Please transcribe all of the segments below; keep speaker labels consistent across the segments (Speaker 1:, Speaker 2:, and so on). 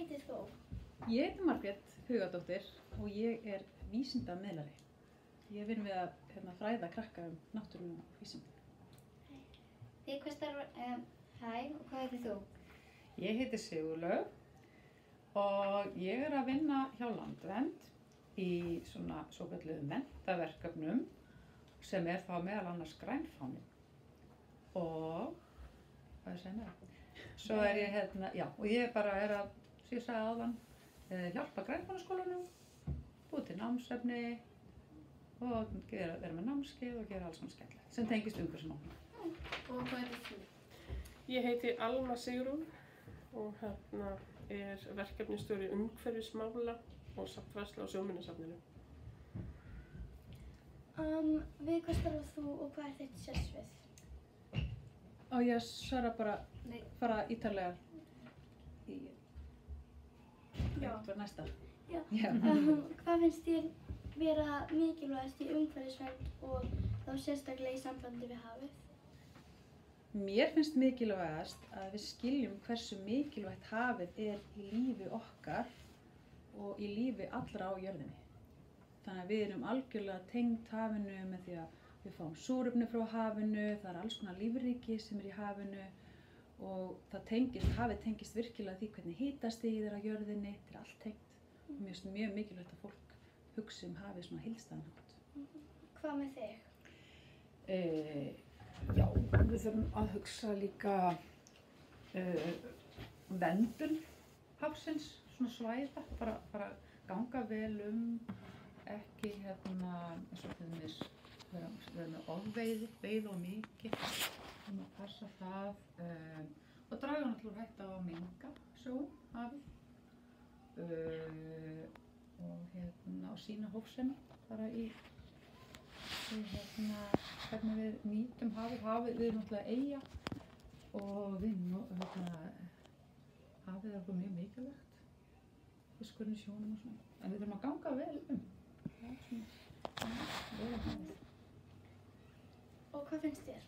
Speaker 1: heitir þú?
Speaker 2: Ég heiti Margrét Hugadóttir og ég vísindamiðlari. Ég vinn við að fræða krakka náttúruna og vísindi.
Speaker 1: Þið hvað starfa, hæ, og hvað heitir þú?
Speaker 2: Ég heiti Sigurlaug og ég að vinna hjá Landvernd í svona svokölluðum menntaverkefnum sem þá meðal annars grænfáni. Og, hvað segir mér? Svo ég já, og ég bara að, sem ég sagði áðan, hjálpa grænfánaskólanum, búið til námsefni og vera með námskeið og gera alls svona skemmtilegt sem tengist umhverfismálum.
Speaker 1: Og hvað heitir þú?
Speaker 3: Ég heiti Alma Sigrún og verkefnisstjóri umhverfismála og safnfræðslu á Sjóminjasafninu.
Speaker 1: Við hvað starfar þú og hvað þitt sérsvið?
Speaker 2: Og ég svara bara, fara ítarlegar í hvað næsta.
Speaker 1: Já. Hvað finnst þér vera mikilvægast í umhverfisvernd og þá sérstaklega í sambandi við hafið?
Speaker 2: Mér finnst mikilvægast að við skiljum hversu mikilvægt hafið í lífi okkar og í lífi allra á jörðinni. Þannig að við erum algjörlega tengd hafinu með því að við fáum súrefni frá hafinu, það alls konar lífríki sem í hafinu og hafið tengist virkilega því hvernig hitastigið á jörðinni, þetta allt tengt. Og mér finnst mjög mikilvægt að fólk hugsi hafið svona heildstæðan hátt.
Speaker 1: Hvað með þig?
Speaker 4: Já, við þurfum að hugsa líka verndun hafsins, svona svæða, bara ganga vel ekki eins og til dæmis vera með ofveiði, veiða of mikið, að passa það og draga náttúrulega hætta á að menga sjóinn, hafið og sýna hófsemi bara í hvernig við nýtum hafið við náttúrulega eyja og hafið okkur mjög mikilvægt fiskurinn í sjónum og svona en við þurfum að ganga vel
Speaker 1: Og hvað finnst þér?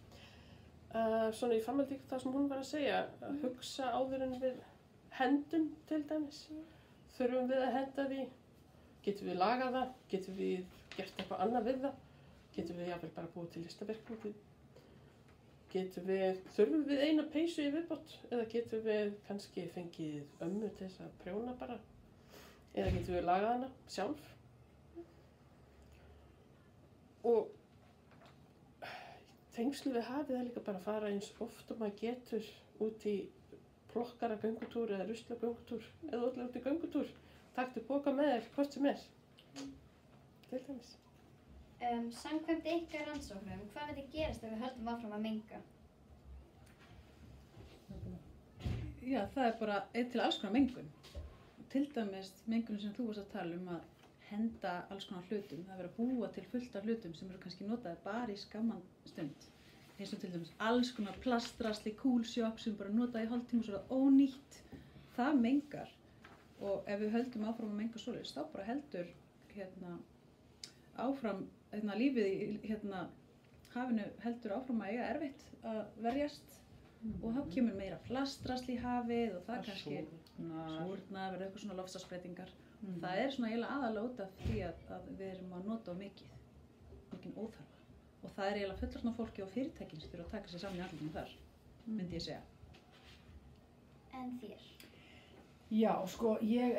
Speaker 3: Svona í framhaldi það sem hún var að segja, að hugsa áður en við hendum til dæmis. Þurfum við að henda því? Getum við lagað það? Getum við gert eitthvað annað við það? Getum við jafnvel bara búið til listaverk? Þurfum við eina peysu í viðbót? Eða getum við kannski fengið ömmu til þess að prjóna bara? Eða getum við lagað hana sjálf? Og tengslu við hafið líka bara að fara eins oft og maður getur út í plokkara göngutúr eða rusla göngutúr eða ótrúlega út í göngutúr. Taktu poka með þér, hvort sem til dæmis.
Speaker 1: Samkvæmt ykkar rannsóknum, hvað myndi gerast ef við höldum áfram að menga?
Speaker 2: Já, það bara til alls konar mengun. Til dæmis mengun sem þú varst að tala að henda alls konar hlutum. Það verður að búa til fullt af hlutum sem eru kannski notaði bara í skamman stund. Eins og til dæmis alls konar plastrasli, kúlsjópp sem bara notaði í hálftíma og svo er það ónýtt. Það mengar. Og ef við höldum áfram að menga svoleiðis, þá bara heldur áfram lífið í hafinu heldur áfram að eiga erfitt að verjast og þá kemur meira plastrasli í hafið og það kannski súrnar, verður eitthvað svona loftslagsbreytingar. Það svona eiginlega aðalega út af því að við erum að nota of mikinn óþarfa. Og það eiginlega fullorðna fólki og fyrirtækin sem þurfa að taka sig saman í andlitum þar, myndi ég segja.
Speaker 1: En þér?
Speaker 4: Já, sko, ég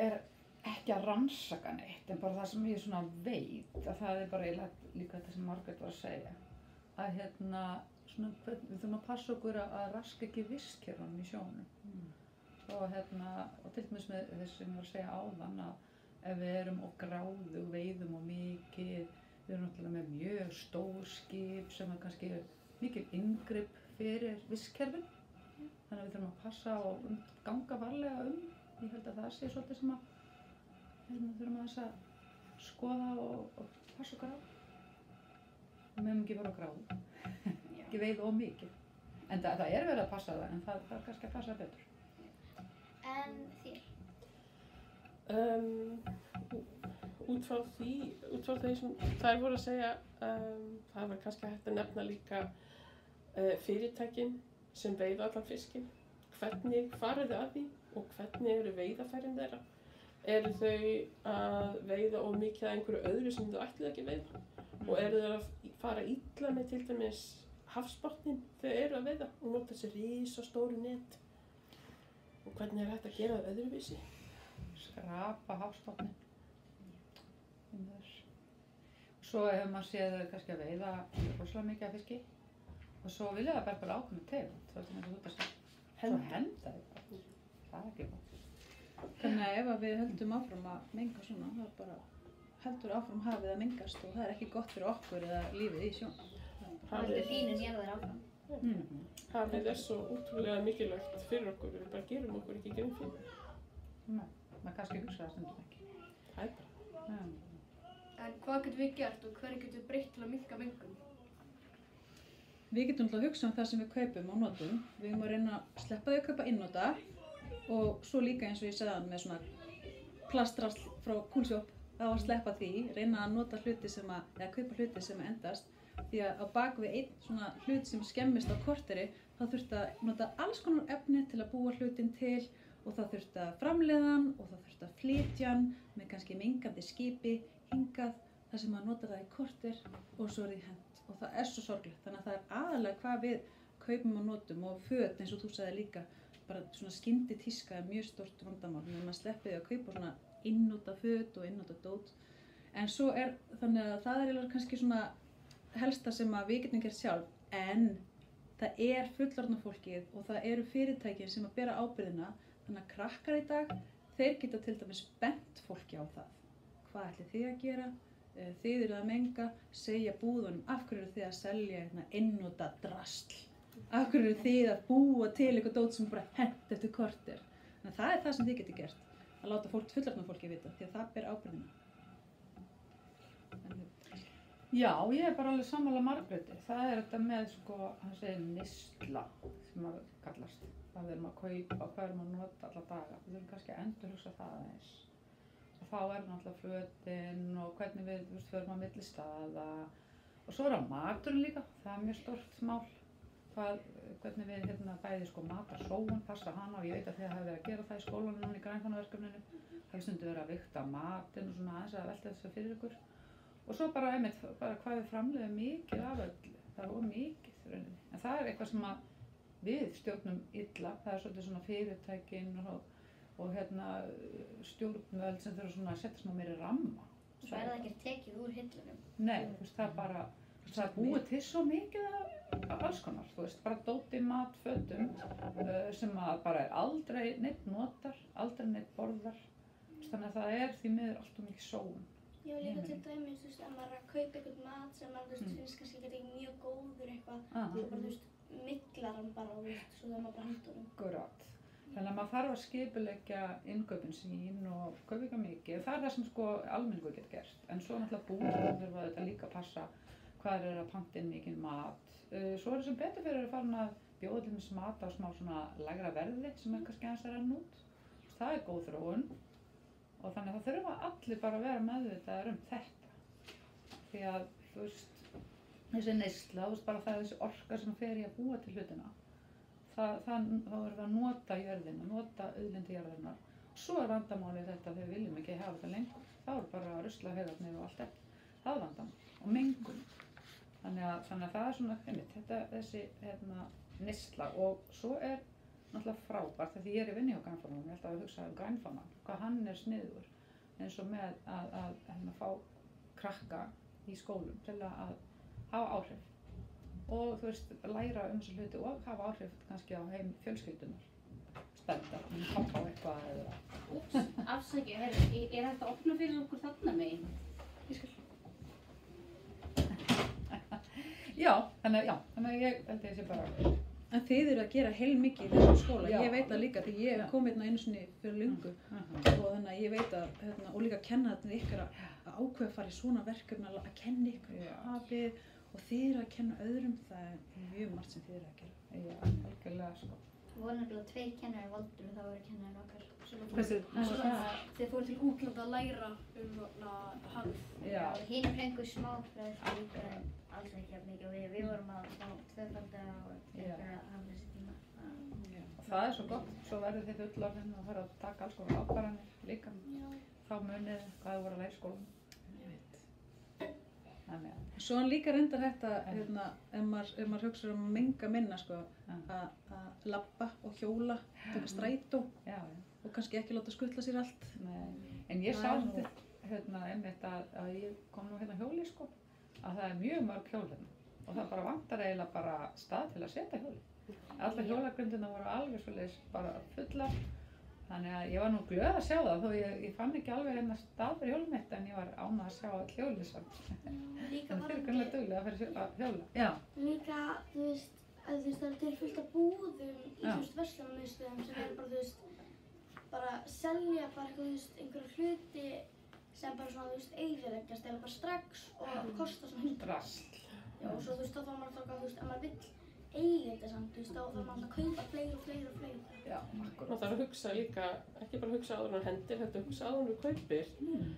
Speaker 4: ekki að rannsaka neitt, en bara það sem ég svona veit, að það bara eiginlega líka þetta sem Margrét var að segja. Að við þurfum að passa okkur að raska ekki vistkerfunum í sjónum. Og til dæmis með þess sem ég var að segja áðan að ef við erum og gráðu, veiðum og mikið, við erum náttúrulega með mjög stór skip sem kannski mikil inngrip fyrir vistkerfin. Þannig að við þurfum að passa og ganga varlega Ég held að það sé svolítið sem við þurfum að skoða og passa okkur á. Við mögum ekki vera á gráðu, ekki veiða of mikið. En það verið að passa það, en það kannski að passa betur.
Speaker 1: En þér?
Speaker 3: Út frá því sem þær voru að segja, það var kannski hægt að nefna líka fyrirtækin sem veiða allan fiskinn. hvernig farið þið að því og hvernig eru veiðarfærin þeirra? Eru þau að veiða of mikið að einhverju öðru sem þau ætluðu ekki að veiða? Og eru þau að fara illa með til dæmis hafsbotninn þegar þau eru að veiða og nota þessi risastóru net? Og hvernig er hægt að gera það öðruvísi?
Speaker 2: Skrapa hafsbotninn. Svo hefur maður séð þau kannski að veiða rosalega mikið af fiski og svo vilja það bara ákveðna tegund, svo henda þau bara. Það er ekki gott.
Speaker 5: Þannig að ef við höldum áfram að menga svona, þá bara heldur áfram hafið að mengast og það er ekki gott fyrir okkur eða lífið í sjón.
Speaker 6: Það er hlýnun jarðar áfram.
Speaker 3: Hafið er svo útrúlega mikilvægt fyrir okkur, við bara gerum okkur ekki grein fyrir.
Speaker 2: Nei, maður kannski hugsa það stundum ekki.
Speaker 3: Það er bara.
Speaker 7: En hvað getum við gert og hverju getum við breytt til að minnka mengun?
Speaker 5: Við getum alltaf að hugsa um það sem við kaupum og notum. Við erum að reyna að sleppa því að kaupa innota og svo líka eins og ég sagði með svona plastrasl frá Coolshop, þá að sleppa því, reyna að nota hluti sem að, eða kaupa hluti sem að endast. Því að á bak við einn svona hlut sem skemmist á korteri, þá þurfti að nota alls konar efni til að búa hlutin til og það þurfti að framleiða hann og það þurfti að flytja hann með kannski mengandi skipi hingað þar sem maður notar það í korter og svo er því hent og það er svo sorglegt. Þannig að það er aðalega hvað við kaupum og notum og föt eins og þú sagði líka, bara svona skynditíska er mjög stórt vandamál þegar maður sleppir því að kaupa svona innota föt og innota dót. En svo er þannig að það er eiginlega kannski svona helsta sem að við getum gert sjálf, en það er fullorðna fólkið og það eru fyrirtækin sem að bera ábyrgðina, þannig að krakkar í dag, þeir geta til dæmis bent fólki á það. Hvað ætlið þið að gera? Þið eruð að menga, segja búðunum af hverju eru þið að selja einnota drasl? Af hverju eru þið að búa til eitthvað dót sem bara hent eftir korter? Þannig að það er það sem þið getur gert, að láta fullorðna fólki vita, því að það ber ábyrgðina.
Speaker 2: Já, ég er bara alveg sammála Margréti. Það er þetta með sko, hann segir neysla sem að kallast. Það við erum að kaupa, hvað erum að nota alla daga. Við þurfum kannski að endurhugsa það aðeins. Og þá er náttúrulega fötin og hvernig við förum á milli staða. Og svo er það maturinn líka, það er mjög stórt mál. Hvernig við bæði sko matarsóun, passa hana og ég veit að þið hafi verið að gera það í skólanum núna í grænfanaverkefninu. Það er stundum verið að vigta matinn og svona aðeins að velta þessu fyrir ykkur. Og svo bara einmitt, bara hvað við framleiðum mikið af öllu, það er mikið rauninni. En það er eitthvað sem að við stjórnum illa, það er svolítið svona fyrirtækin og stjórnvöld sem þurfa svona að setja svona meiri ramma.
Speaker 6: Svo er það ekki tekið úr hillunum.
Speaker 2: Nei, það er bara, það er búið til svo mikið af alls konar, bara dóti, mat, fötum sem að bara er aldrei neitt notar, aldrei neitt borðar. Þannig að það er því miður alltaf mikið sóun.
Speaker 1: Já, líka til dæmis, ef maður er að kaupa eitthvað mat sem maður finnst kannski ekki mjög góður eitthvað, svo bara, miklar hann bara og svo það maður bara hendur hann.
Speaker 2: Akkurát. Þannig að maður þarf að skipuleggja innkaupin sín og kaupa ekki mikið. Það er það sem sko almenningur getur gert. En svo náttúrulega búin þurfa þetta líka að passa hvað er að panta inn mikið mat. Svo er sem betur fyrir að fara að bjóða til þess mat á smá svona lægra verði sem er kannski aðeins að renna út. Það er góð þróun. Og þannig að það þurfa allir bara að vera meðvitaðir þetta. Því að, þessi neysla, bara það er þessi orka sem fer í að búa til hlutina. Þá erum við að nota jörðina, nota auðlindi jarðarinnar. Svo er vandamálið þetta þegar við viljum ekki hafa þetta lengur. Þá er bara að rusla haugarnir og allt þetta. Það er vandamál. Og mengun. Þannig að það er svona, þessi neysla. Og svo er náttúrulega frábært, því ég er í vinnu hjá grænfananum, ég ætla að hugsa um grænfanan, hvað hann er sniðugur, eins og með að fá krakka í skólum til að hafa áhrif og læra þessu hluti og hafa áhrif kannski á heim fjölskyldunar, spennta, pappa og eitthvað eða.
Speaker 6: Úps, afsækja, er þetta að opna fyrir okkur þarna megin?
Speaker 2: Ég skil. Já, þannig að ég held að ég sé bara.
Speaker 5: En þið eru að gera heilmikið í þessum skóla. Ég veit það líka því ég kom hérna einu sinni fyrir löngu og þannig að ég veit að og líka að kenna þetta ykkar að ákveða að fara í svona verkefni að kenna ykkur hafið og þið eru að kenna öðrum, það er mjög margt sem þið eru að gera.
Speaker 2: Já, algjörlega sko.
Speaker 6: Við vorum nefnilega 2 kennari valdur og það voru kennarinn okkar.
Speaker 7: Þeir fóru til útlanda að læra hafið.
Speaker 2: Já.
Speaker 6: Hinum fengu smá fræðslu líka en alls ekki jafn mikið og við vorum að fá 2 og einhverja hafa þessi tíma.
Speaker 2: það er svo gott, svo verður þið fullorðin og fara að taka alls konar ákvarðanir líka. Þá munið hvað þið voru að læra í skólanum. Þannig að.
Speaker 5: Svo hann líka reyndar þetta, hérna, ef maður hugsa um að menga minna, sko, að labba og hjóla, taka strætó og kannski ekki láta skutla sér allt.
Speaker 2: Nei, en ég sá nú, hérna, einmitt að ég kom nú hérna hjóli, sko, að það er mjög mörg hjól hérna og það bara vantar eiginlega bara stað til að setja hjóli. Allar hjólagrundina voru alveg svoleiðis bara fullar. Þannig að ég var nú glöð að sjá það, þó ég fann ekki alveg hérna stað fyrir hjólið mitt, en ég var ánægð að sjá all hjólið samt.
Speaker 1: Líka
Speaker 2: Þannig þeir eru kannlega duglega að fara að hjóla. Já.
Speaker 1: Líka, þú veist, það er til fullt af búðum í, þú veist, verslunarmiðstöðum sem eru bara, þú veist, bara selja bara eitthvað, þú veist, einhverja hluti sem bara svona, þú veist, eyðileggjast eða bara strax og kosta svona 100.
Speaker 2: Drasl.
Speaker 1: Já, og svo, þú veist, þá þarf maður að taka, þú veist, ef maður vill eiga þetta samt, þú veist, þá þarf maður að kaupa fleiri.
Speaker 2: Já, akkurat.
Speaker 3: Maður þarf að hugsa líka, ekki bara hugsa áður en hendir, þetta hugsa áður en við kaupir.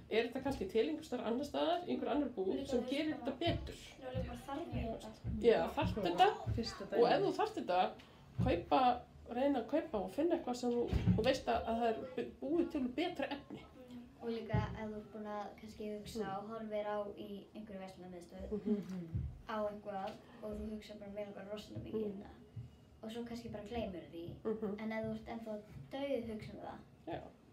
Speaker 3: Er þetta kannski til einhvers staðar annar staðar, einhver annar búð sem gerir þetta betur?
Speaker 1: Já, líka bara þarf ég þetta.
Speaker 3: Já, þarft þetta og ef þú þarft þetta, reyna að kaupa og finna eitthvað sem þú veist að það er búið til betra efni.
Speaker 8: Og líka ef þú ert búin að kannski hugsa og horfir á í einhverju verslunarmiðstöð á eitthvað og þú hugsa bara með eitthvað rosalega mikið í það og svo kannski bara gleymur því en ef þú ert ennþá dauð hugsa það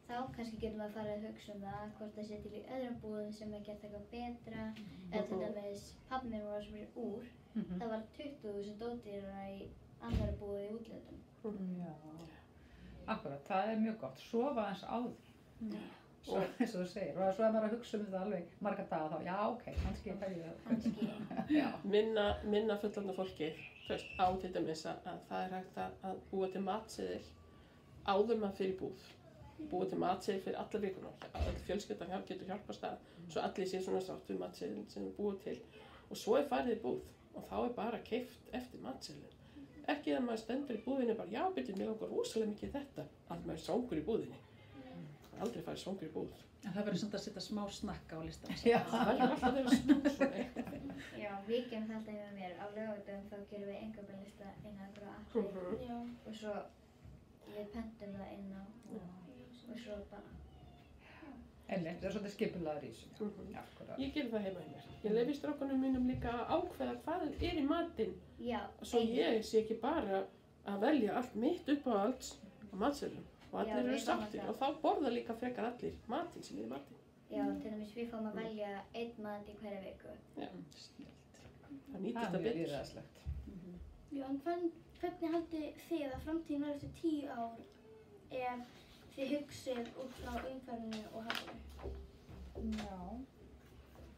Speaker 8: þá kannski getur maður farið að hugsa það hvort það sé til í öðrum búðum sem er gert eitthvað betra eða til dæmis pabbi minn var sem er úr það var 20.000 ódýrara í annarri búði í útlöndum.
Speaker 2: Já, akkurat, það er mjög gott. Sofa aðeins áður. Svo, eins og þú segir, og svo er maður að hugsa þetta alveg marga daga þá, já, ok, kannski fæ ég það.
Speaker 8: Kannski.
Speaker 3: Minna fullorðna fólki, þú veist, á til dæmis að það er hægt að búa til matseðil áður maður fyrir búð. Búa til matseðil fyrir alla vikuna, öll fjölskyldan getur hjálpast að, svo allir sé svona sátt við matseðil sem við búum til. Og svo er farið í búð og þá er bara keypt eftir matseðilin. Ekki að maður stendur í búðinni bara, já, byrju, mér langar rosalega mikið þetta, að maður er svangur í búðinni. Aldrei farið svangur í búð.
Speaker 5: En það verður samt að setja smá snakka á listan.
Speaker 2: Já,
Speaker 3: það verður alltaf að vera smá svona eitthvað.
Speaker 8: Já, við gerum það alltaf hjá mér. Á laugardögum þá gerum við innkaupalista inn á einhverju appi og svo við pöntum það inn á og svo bara.
Speaker 2: Einmitt, það er svolítið skipulaður í þessu.
Speaker 3: Ég ger það heima hjá mér. Ég leyfi strákunum mínum líka að ákveða hvað er í matinn.
Speaker 8: Já.
Speaker 3: Svo ég sé ekki bara að velja allt mitt upp á alls á matseðlum. Og allir eru sáttir og þá borða líka frekar allir matinn sem er í matinn.
Speaker 8: Já, til dæmis við fáum að velja einn mat í hverja viku.
Speaker 3: Já,
Speaker 2: snilt.
Speaker 3: Það nýtist það betur.
Speaker 2: Það er mjög lýðræðislegt.
Speaker 1: Já, en hvernig haldið þið að framtíðin verður eftir 10 ár ef þið hugsið út frá umhverfinu og hafinu?
Speaker 2: Já,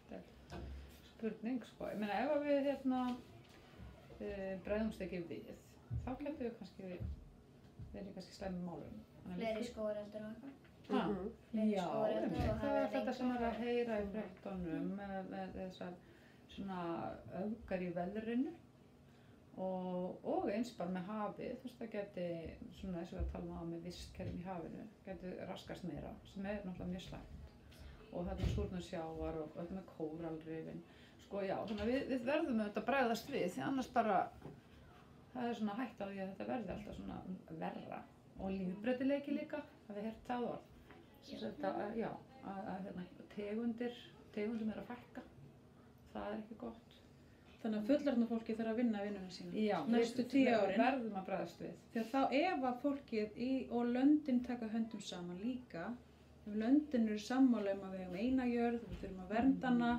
Speaker 2: þetta er spurning, sko. Ég meina, ef við bregðumst ekki við, þá getum við kannski verið kannski slæmum málum.
Speaker 8: Fleiri skógareldur og
Speaker 2: Já,
Speaker 8: eitthvað.
Speaker 2: það er þetta sem er að heyra í fréttunum með þessar svona öfgar í veðrinu og eins bara með hafið, þú veist það geti svona eins og við talum á með vistkerfum í hafinu, geti raskast meira sem er náttúrulega mjög slæmt og þetta með súrnun sjávar og þetta með kóralrifin. Sko já, svona við verðum auðvitað að bregðast við því annars bara það er svona hægt á því að þetta verði alltaf svona verra. Og lífbreytileiki líka, það við heyrt það orð. Þetta, já, að tegundum er að fækka, það er ekki gott.
Speaker 5: Þannig að fullorðna fólki þarf að vinna vinnuna sína.
Speaker 2: Já,
Speaker 5: næstu 10 árin.
Speaker 2: Við verðum að bregðast við.
Speaker 5: Þegar þá ef að fólkið og löndin taka höndum saman líka, ef löndin eru sammála að við hefum eina jörð, við þurfum að vernda hana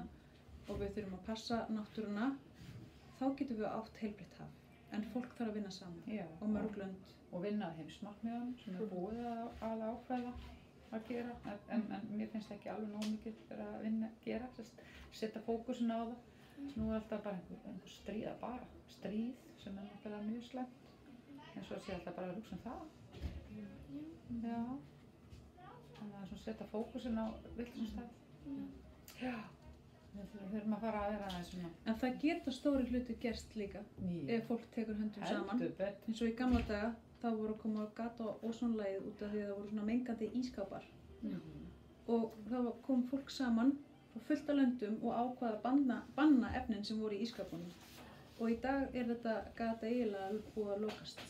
Speaker 5: og við þurfum að passa náttúruna, þá getum við átt heilbrigt haf. En fólk þarf að vinna saman og mörg lönd.
Speaker 2: Og vinna að heimsmarkmiðunum sem er búið að ákveða að gera. En mér finnst ekki alveg nóg mikið fyrir að gera, setja fókusin á það. Nú er alltaf bara einhver stríð sem er náttúrulega mjög slæmt. En svo sé alltaf bara að hugsa það. Já. Þannig að setja fókusin á viltum stað. Já. Við þurfum að fara að vera aðeins svona.
Speaker 5: En það geta stóri hluti gerst líka ef fólk tekur höndum saman. Eins og í gamla daga þá voru að koma gat á ósonlagið út af því að það voru svona mengandi ískápar. Og þá kom fólk saman og fullt af löndum og ákvað að banna efnin sem voru í ískápunum. Og í dag er þetta gat eiginlega búið að lokast.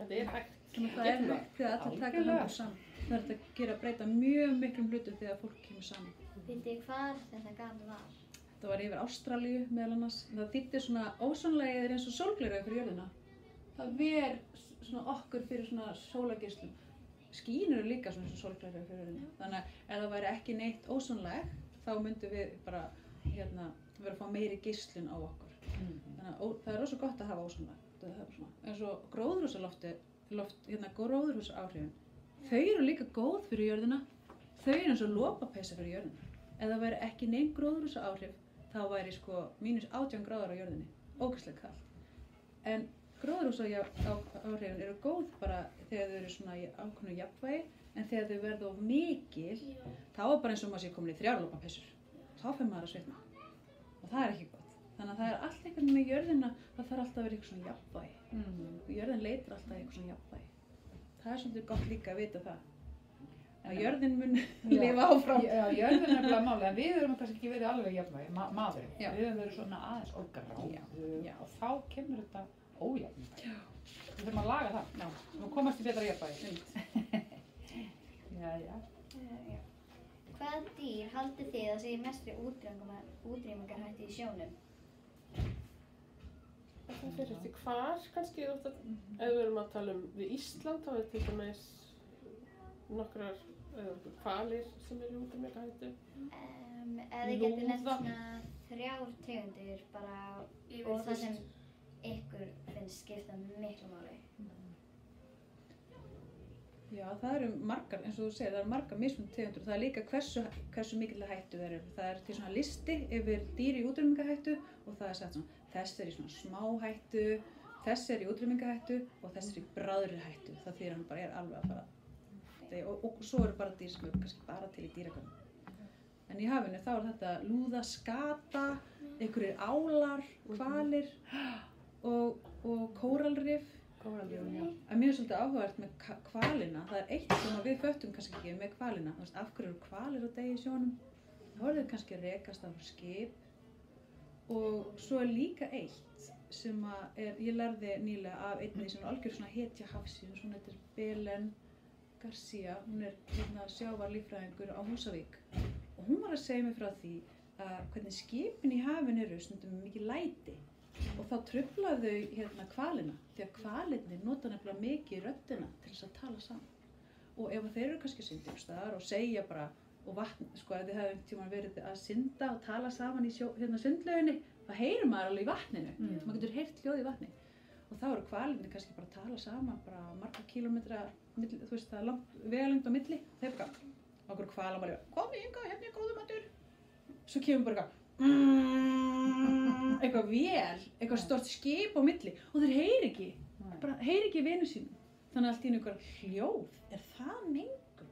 Speaker 3: Þetta er hægt.
Speaker 5: Þannig að það er hægt þegar allir taka höndum saman. Það er hægt að breyta mjög miklum hlutum þegar fólk kemur saman.
Speaker 8: Vitið hvar þetta gat var?
Speaker 5: Þetta var yfir Ástralíu meðal annars. Það þýddi svona ósonlagið er eins og sólgleraugu fyrir jörðina. Það ver svona okkur fyrir svona sólargeislum. Skín eru líka svona eins og sólgleraugu fyrir jörðina. Þannig að ef það væri ekki neitt ósonlag, þá myndum við bara vera að fá meiri geislun á okkur. Þannig að það er rosa gott að hafa ósonlag. Það er svona eins og gróðurhúsaáhrifin. Þau eru líka góð fyrir jörðina. Þau eru eins og lopapeysa fyrir jörðina. Ef það væri ekki neinn gróðurhúsaáhrif, þá væri sko -18 gráður á jörðinni. Ógeðslega kalt. En gróðurhúsaáhrifin eru góð bara þegar þau eru svona í ákveðnu jafnvægi, en þegar þau verða of mikil, þá er bara eins og maður sé komin í 3 lopapeysur. Þá fer maður að svitna. Og það er ekki gott. Þannig að það er allt einhvern með jörðina, það þarf alltaf að vera eitthvað svona jafnvægi. Og jörðin leitar alltaf eitthvað svona jafnvægi. Það er svolítið gott líka að vita það. Að jörðin mun lifa áfram.
Speaker 4: Já, jörðin er nefnilega máli, en við höfum kannski ekki verið alveg jafnvægi, maðurinn. Við höfum verið svona aðeins gráðu og þá kemur þetta ójafnvægi. Við þurfum að laga það. Við komast í betra jafnvægi.
Speaker 8: Hvaða dýr haldið þið að segja mestri útrýmingarhættu í sjónum?
Speaker 3: Það fyrir eftir hvar kannski, ef við erum að tala við Ísland, þá er til dæmis nokkrar hvalir sem eru útrýmingarhættu.
Speaker 8: Eða þið getið nefnt svona 3 tegundir bara og það sem ykkur finnst skipta miklu máli.
Speaker 5: Já, það eru margar, eins og þú segir, það eru margar mismunandi tegundur. Það er líka hversu mikil hættu þeir eru. Það er til svona listi yfir dýr í útrýmingarhættu og það er sagt svona, þess er í svona smá hættu, þess er í útrýmingarhættu og þess er í bráðri hættu. Það þýðir hann bara alveg að fara. Og svo eru bara dýr sem eru kannski bara til í dýragörðum. En í hafinu þá er þetta lúða, skata, einhverjir álar, hvalir og kóralrif. En mér er svolítið áhugavert með hvalina. Það er eitt sem við föttum kannski ekki með hvalina. Af hverju eru hvalir á degi í sjónum? Þá eru þeir kannski að rekast á skip. Og svo er líka eitt sem ég lærði nýlega af einni sem er algjör svona hetja hafsins. Hún heitir Belen Garcia. Hún er sjávarlíffræðingur á Húsavík. Og hún var að segja mér frá því að hvernig skipin í hafinu eru stundum með mikið læti. Og þá truflaðu hvalina, því að hvalirnir nota nefnilega mikið röddina til þess að tala saman. Og ef þeir eru kannski syndingsstaðar og segja bara, og vatn, sko ef þið hefðu einhvern tímann verið að synda og tala saman í sundlauginni, þá heyrir maður alveg í vatninu. Maður getur heyrt hljóð í vatni. Og þá eru hvalirnir kannski bara að tala saman, bara marga kílómetra, þú veist það er langt vegalengd á milli. Þeir bara, okkur hvalar bara, komið hingað, hérna er góður matur. Svo kemur bara eitthvað vél, eitthvað stort skip á milli og þeir heyri ekki vinu sínum. Þannig að allt í einu eitthvað hljóð, er það mengun?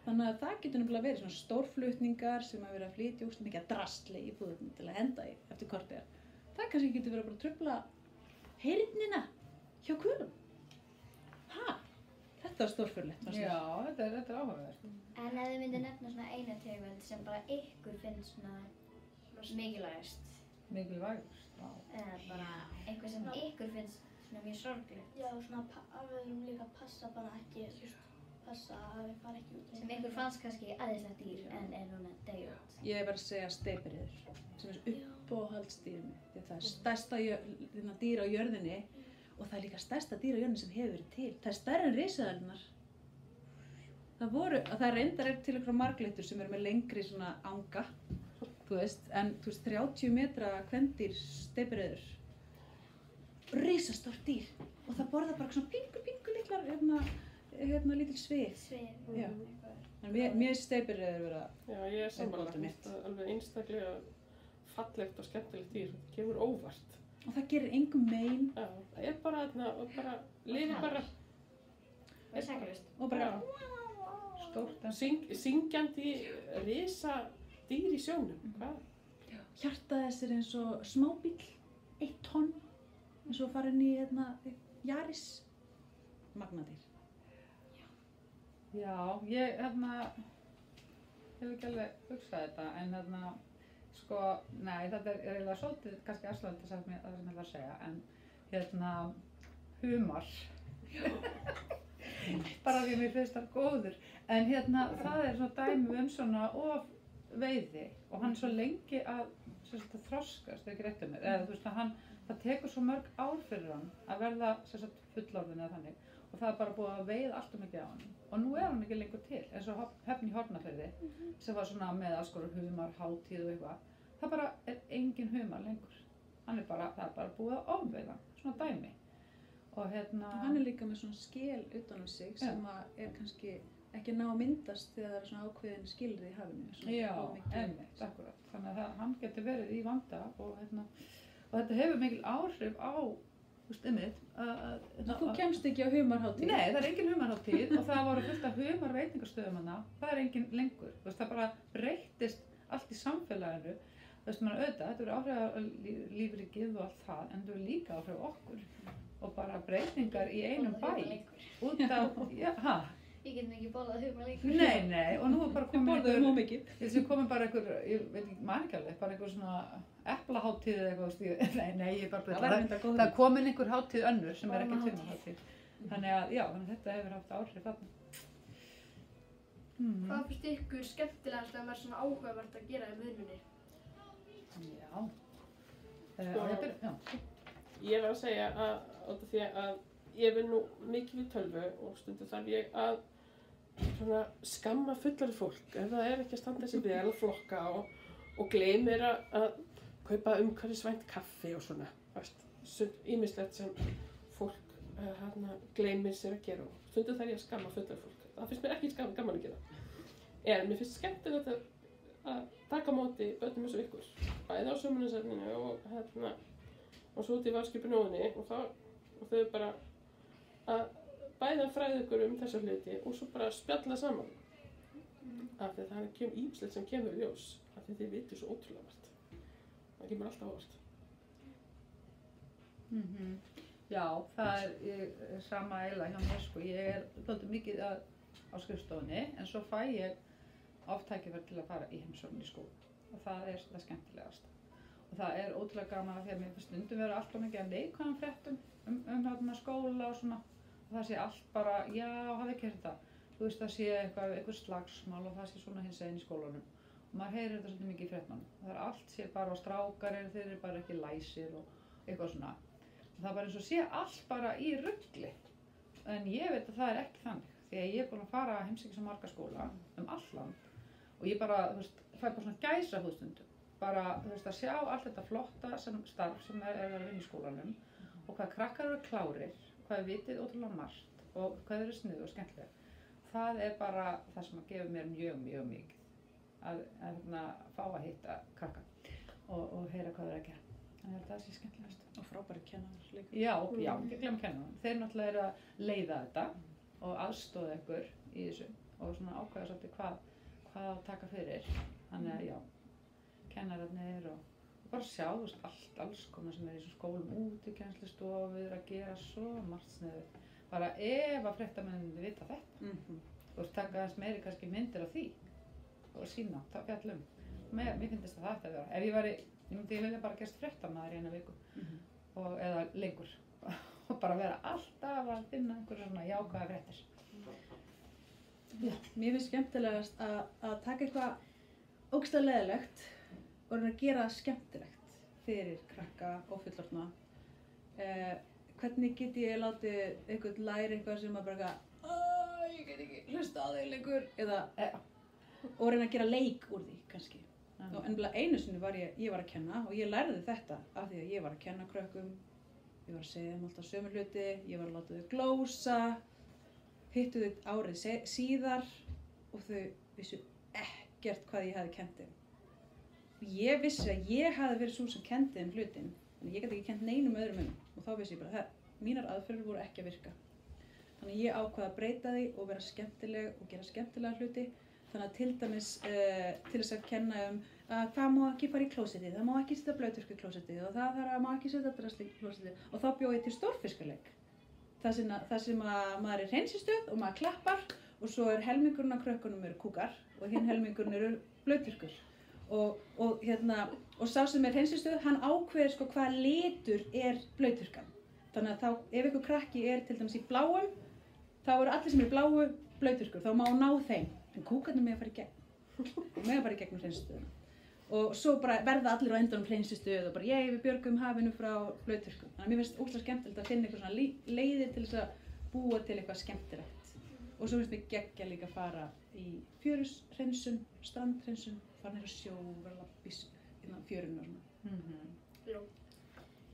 Speaker 5: Þannig að það getur nefnilega verið svona stórflutningar sem að vera að flytja óslega mikið að drasli í búðum til að henda í eftir korter. Það kannski getur verið bara að trufla heyrnina hjá hvölum. Þetta var stórfurlegt.
Speaker 4: Já, þetta er áhugavert.
Speaker 8: En ef þið myndir nefna svona eina tegund sem bara ykkur finnst svona mikilvægast.
Speaker 4: Mikilvægast, já.
Speaker 8: Eða bara eitthvað sem ykkur finnst svona mjög sorglegt.
Speaker 1: Já, svona við þurfum líka að passa bara ekki, passa að við fara ekki út.
Speaker 8: Sem ykkur fannst kannski aðeinslegt dýr en er núna deyja út.
Speaker 5: Ég verð að segja steypireyður, sem er uppáhaldsdýrið mitt. Það er stærsta dýr á jörðinni og það er líka stærsta dýr á jörðinni sem hefur verið til. Það er stærri en risaeðlurnar. Það er reyndar til einhverja marglyttur sem eru með lengri svona anga. Þú veist, 30 metra kvendýr steypireyður. Risastórt dýr. Og það borðar bara svona pingu litlar, lítil svið. Já. En mér steypireyður vera.
Speaker 3: Já, ég er sammála. Alveg einstaklega fallegt og skemmtilegt dýr. Það kemur óvart.
Speaker 5: Og það gerir engum mein.
Speaker 3: Já, það er bara lifir bara.
Speaker 8: Og saklaust.
Speaker 5: Og bara
Speaker 3: stórt. Syngjandi risa dýr í sjónum, hvað?
Speaker 5: Hjartað þess er eins og smábíll, 1 tonn, eins og farin í Jaris, magnadýr.
Speaker 4: Já, ég hef ekki alveg hugsað þetta, en sko, nei, þetta er eiginlega svolítið kannski aðslönd það sem ég ætla að segja, en humar.
Speaker 2: bara því mér finnst það góður. En hérna, það er svona dæmi svona veiði og hann svo lengi að þroskast, ekki rétt mér, eða þú veist að það tekur svo mörg ár fyrir hann að verða fullorðin eða þannig og það er bara búið að veiða allt mikið á hann og nú er hann ekki lengur til, eins og Höfn í Hornafirði sem var svona með alls konar humar, hátíð og eitthvað, það bara er engin humar lengur, það er bara búið að ofveiða, svona dæmi og hérna...
Speaker 5: Hann er líka með svona skel utan sig sem að er kannski ekki ná að myndast þegar það er svona ákveðin skilrið í hafinu.
Speaker 2: Já, einmitt, akkurat. Þannig að hann getur verið í vanda og þetta hefur mikil áhrif á, þú veist, einmitt.
Speaker 5: Þú kemst ekki á humarhátíð?
Speaker 2: Nei, það er engin humarhátíð og það voru fullt af humarveitingastöðum hana. Það er engin lengur. Þú veist, það bara breyttist allt í samfélaginu. Þú veist, þetta verður áhrif á lífríkið og allt það, en það verður líka áhrif á okkur. Og bara breytingar í einum bæ. Út af,
Speaker 8: Ég get ekki borðað humar lengur.
Speaker 2: Nei, og nú er bara komin bara einhver, ég veit ekki, man ekki alveg, bara einhver svona eplahátíð eða eitthvað, nei, ég er bara það er komin einhver hátíð önnur sem er ekki humarhátíð. Þannig að, já, þetta hefur haft áhrif þarna.
Speaker 7: Hvað finnst ykkur skemmtilegast að vera svona áhugavert að gera í vinnunni?
Speaker 3: Ég var að segja að því að ég vinn nú mikið við tölvu og stundum þarf ég að svona skamma fullari fólk ef það er ekki að standa sig vel að flokka og gleymir að kaupa umhverfisvænt kaffi og svona, ýmislegt sem fólk gleymir sér að gera og stundum þarf ég að skamma fullari fólk. Það finnst mér ekki gaman að gera. En mér finnst skemmtilegt að taka á móti börnum eins og ykkur, bæði á sömunarsefninu og svo út í varðskipinóðinni og þau bara að bæða fræða ykkur þessa hluti og svo bara spjalla saman af því að það er ýmislegt sem kemur í ljós af því þið vitu svo ótrúlega margt það kemur alltaf ávart
Speaker 2: Já, það er sama eiginlega hjá mér sko, ég er svolítið mikið á skrifstofunni en svo fæ ég oft tækifæri til að fara í heimsókn í skóla og það er það skemmtilegast og það er ótrúlega gaman að því að mér finnst stundum vera alltaf mikið að neikvæðum fréttum skóla og svona og það sé allt bara, já, hafi ekki þetta þú veist, það sé eitthvað slagsmál og það sé svona hins einn í skólanum og maður heyrir þetta svolítið mikið í fréttunum og það er allt sé bara á strákar þeir eru bara ekki læsir og eitthvað svona og það er bara eins og sé allt bara í rugli en ég veit að það er ekki þannig því að ég er búin að fara að heimsækja svo marga skóla allt land og ég bara, þú veist, fæ bara svona gæsahúð stundum bara, þú veist, að sjá allt þetta flotta starf sem er að vinna í skólanum og hvað krakkar eru klárir, hvað vitið ótrúlega margt og hvað eru sniðu og skemmtilega. Það er bara það sem að gefa mér mjög mikið að fá að hitta krakka og heyra hvað þeir að gera. Þannig að það sé skemmtilegast.
Speaker 5: Og frábæri kennarar líka.
Speaker 2: Já, ekki glemma kennarar. Þeir náttúrulega eru að leiða þetta og aðstoða ykkur í þessu og svona ákveða svolítið hvað að taka fyrir. Þannig að já. Kennararnir og bara sjá alls konar sem er í skólum útikennslustofur að gera svo margt sniðugt. Bara ef að fréttamennirnir vita þetta og taka aðeins meiri kannski myndir af því og sína, fjalla mér finnst það ætti að vera. Ef ég myndi vilja bara gerast fréttamaður í eina viku eða lengur og bara vera alltaf að finna einhverja svona jákvæða fréttir.
Speaker 5: Já, mér finnst skemmtilegast að taka eitthvað ógeðslega leiðilegt og reyna að gera það skemmtilegt fyrir krakka og fullorðna. Hvernig get ég látið einhvern læra eitthvað sem að bara ég get ekki hlusta á þig lengur og reyna að gera leik úr því kannski. Og einu sinni var ég var að kenna og ég lærði þetta af því að ég var að kenna krökkum, ég var að segja þeim alltaf sömu hluti, ég var að láta þau glósa, hittu þau árið síðar og þau vissu ekkert hvað ég hefði kennt þeim. Ég vissi að ég hafði verið svo sem kenndi þeim hlutin, en ég gæti ekki kennt neinum öðrum og þá vissi ég bara að mínar aðferðir voru ekki að virka. Þannig ég ákvað að breyta því og vera skemmtileg og gera skemmtilega hluti. Þannig að til dæmis til þess að kenna hvað má ekki fara í klósettið, það má ekki setja blauturku í klósettið og það má ekki setja drasl í klósettið og þá bjó ég til stórfiskaleik. Það sem að maður er hreinsistöð og maður klappar og svo er helmingurinn af krökkunum eru kúkar og hinn helmingurinn eru blauturkur. Og sá sem er hreinsistöð, hann ákveður sko hvaða litur er blauturkan. Þannig að ef einhver krakki er til dæmis í bláum, þá eru allir sem eru bláu blauðþurrkur, þá má ná þeim, en kúkarnir með að fara í gegn. Með að fara í gegnum hreinsistöðuna. Og svo bara verða allir á endanum hreinsistöð og bara við björgum hafinu frá blauðþurrkum. Þannig að mér finnst ótrúlega skemmtilegt að finna eitthvað svona leiðir til þess að búa til eitthvað skemmtilegt. Og svo finnst mér geggja líka að fara í fjörushreinsun, strandhreinsun, fara nýra sjó, vera að lappis innan fjörunum og svona.
Speaker 7: Já.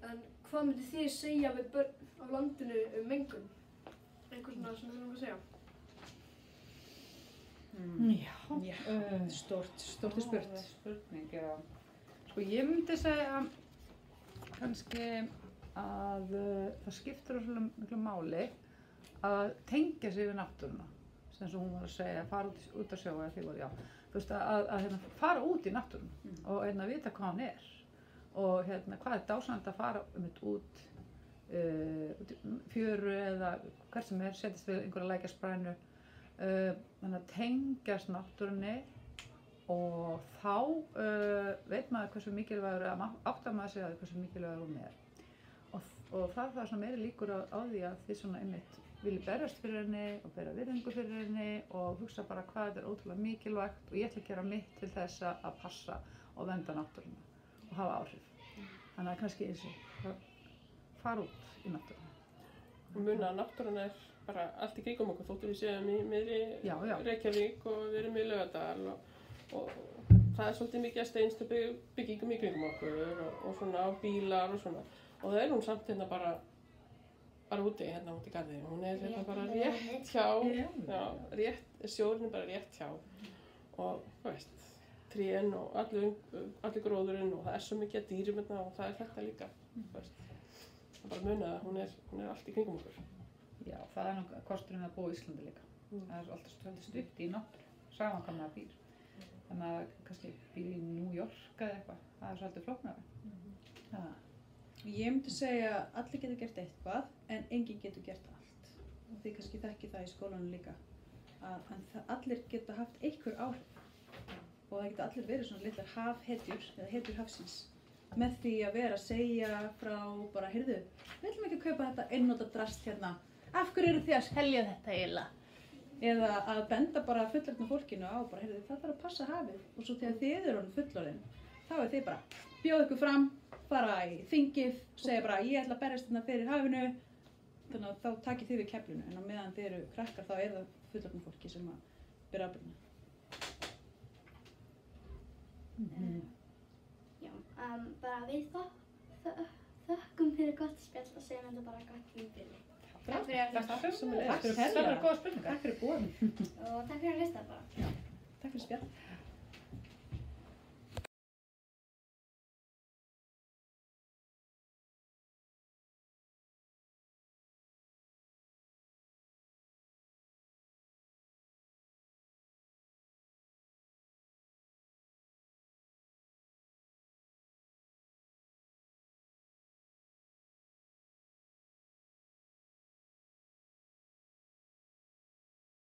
Speaker 7: En hvað myndi þið segja við börn á landinu mengun? Einhver svona sem þið langar að segja?
Speaker 5: Stórt spurt.
Speaker 2: Spurning, já. Sko ég myndi segja kannski að það skiptir rosalega miklu máli að tengja sig við náttúruna. Sem hún var að segja, fara út að sjó eða því voru, já. Þú veist að fara út í náttúruna og vita hvað hann er. Og hvað dásamlegt að fara út í fjöru eða hvert sem setjast við einhverja lækjarsprænu. Þannig að tengjast náttúrunni og þá veit maður hversu mikilvægur áttar maður sig að hversu mikilvægur hún er. Og það er svona meiri líkur á því að þið svona einmitt vilji berjast fyrir henni og bera virðingu fyrir henni og hugsa bara hvað þetta er ótrúlega mikilvægt og ég ætla að gera mitt til þess að passa og vernda náttúruna og hafa áhrif. Þannig að kannski fara út í náttúruna.
Speaker 3: Muna að náttúran er bara allt í kringum okkur, þóttu við séum í miðri Reykjavík og við erum í Laugardal og það er svolítið mikið að steinstu byggingum í kringum okkur og svona á bílar og svona og það er hún samt bara úti, út í garði, hún er bara rétt hjá, sjórinn er bara rétt hjá og hvað veist, trén og allir gróðurinn og það er svo mikið að dýrum og það er þetta líka, veist. Það bara muna að hún er allt í kringum okkur.
Speaker 2: Já, það er nú kosturinn að búa í Íslandi líka. Það er alltaf svolítið stutt í náttúru, saman hvað maður býr. Þannig að kannski býr í New York eða eitthvað, það er svolítið flóknara.
Speaker 5: Ég myndi segja að allir getur gert eitthvað en enginn getur gert allt. Og þið kannski þekki það í skólanum líka. Allir geta haft einhver áhrif og það geta allir verið svona litlar hafhetjur eða hetjur hafsins. Með því að vera að segja frá bara, heyrðu, við ætlum ekki að kaupa þetta einnota drast hérna. Af hverju eru þið að selja þetta eiginlega? Eða að benda bara fullorðna fólkinu á bara, heyrðu, það þarf að passa hafið. Og svo þegar þið eru orðin fullorðin, þá er þið bara bjóða ykkur fram, fara í þingið, segja bara, ég ætla að berjast hérna fyrir hafinu. Þannig að þá takið þið við keflinu, en á meðan þið eru krakkar, þá er það fullorðna fólki sem að bera ábyrgðina.
Speaker 1: Bara við þökkum fyrir gott spjall og segjum þetta bara gott í byrju. Takk fyrir að hlusta.
Speaker 2: Takk fyrir góða spurningar.
Speaker 5: Takk fyrir boðin.
Speaker 1: Og takk fyrir að hlusta bara.
Speaker 5: Takk fyrir spjall.